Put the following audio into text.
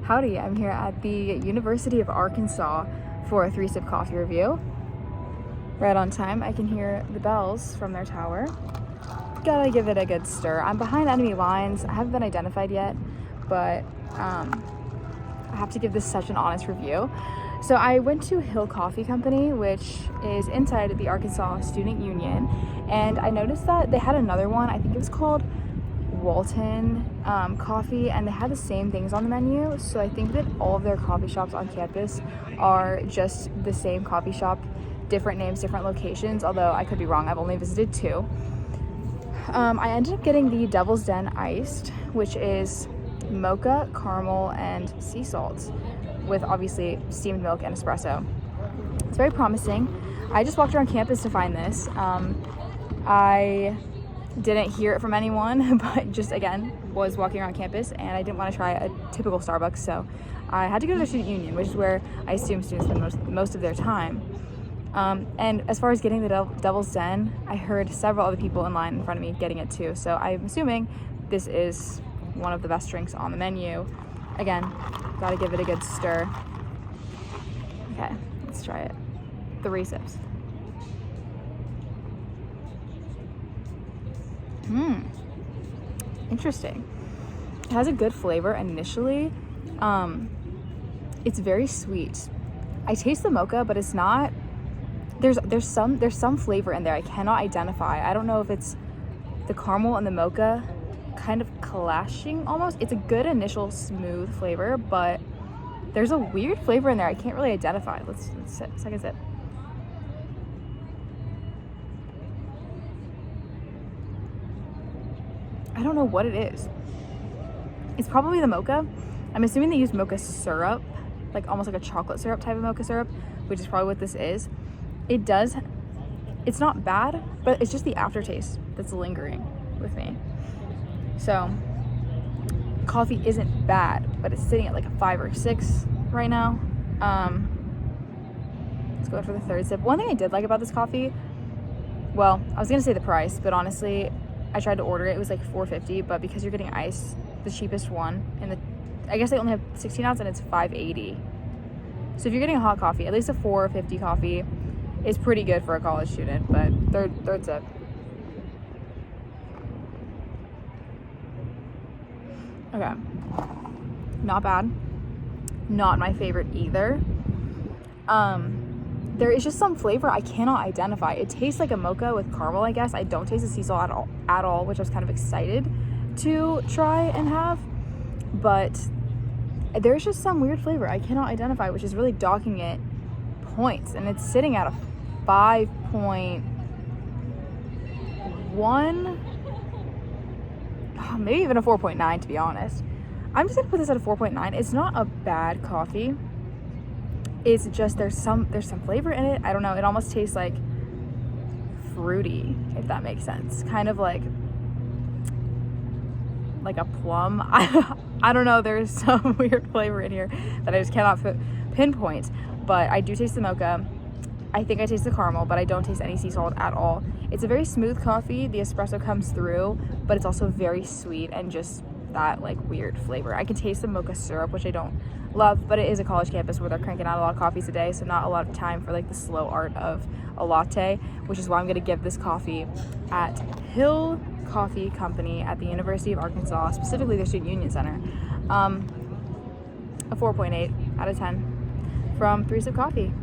Howdy, I'm here at the University of Arkansas for a 3-sip coffee review. Right on time. I can hear the bells from their tower. Gotta give it a good stir. I'm behind enemy lines. I haven't been identified yet, but I have to give this such an honest review. So I went to Hill Coffee Company, which is inside the Arkansas Student Union, and I noticed that they had another one. I think it was called Walton coffee, and they had the same things on the menu. So I think that all of their coffee shops on campus are just the same coffee shop, different names, different locations, although I could be wrong. I've only visited 2. I ended up getting the Devil's Den iced, which is mocha, caramel, and sea salt with obviously steamed milk and espresso. It's very promising. I just walked around campus to find this. I didn't hear it from anyone, but just again was walking around campus and I didn't want to try a typical Starbucks, so I had to go to the student union, which is where I assume students spend most of their time. And as far as getting the Devil's Den, I heard several other people in line in front of me getting it too, so I'm assuming this is one of the best drinks on the menu. Again, gotta give it a good stir. Okay, let's try it. 3 sips. Interesting. It has a good flavor initially. It's very sweet. I taste the mocha, but it's not. There's some flavor in there I cannot identify. I don't know if it's the caramel and the mocha kind of clashing almost. It's a good initial smooth flavor, but there's a weird flavor in there I can't really identify. Let's second sip. I don't know what it is. It's probably the mocha. I'm assuming they use mocha syrup, like almost like a chocolate syrup type of mocha syrup, which is probably what this is. It's not bad, but it's just the aftertaste that's lingering with me. So coffee isn't bad, but it's sitting at like a 5 or 6 right now. Let's go for the 3rd sip. One thing I did like about this coffee, well, I was gonna say the price, but honestly, I tried to order it. It was like $4.50, but because you're getting ice, the cheapest one, and I guess they only have 16 ounce and it's $5.80. So if you're getting a hot coffee, at least a $4.50 coffee is pretty good for a college student. But third sip. Okay, not bad. Not my favorite either. There is just some flavor I cannot identify. It tastes like a mocha with caramel, I guess. I don't taste the sea salt at all, which I was kind of excited to try and have. But there's just some weird flavor I cannot identify, which is really docking it points. And it's sitting at a 5.1, maybe even a 4.9 to be honest. I'm just gonna put this at a 4.9. It's not a bad coffee. It's just there's some flavor in it. I don't know. It almost tastes like fruity, if that makes sense. Kind of like a plum. I don't know. There's some weird flavor in here that I just cannot pinpoint. But I do taste the mocha. I think I taste the caramel, but I don't taste any sea salt at all. It's a very smooth coffee. The espresso comes through, but it's also very sweet and just that like weird flavor. I can taste the mocha syrup, which I don't love, but it is a college campus where they're cranking out a lot of coffees a day, so not a lot of time for like the slow art of a latte, which is why I'm going to give this coffee at Hill Coffee Company at the University of Arkansas, specifically their Student Union Center, a 4.8 out of 10 from 3-sip coffee.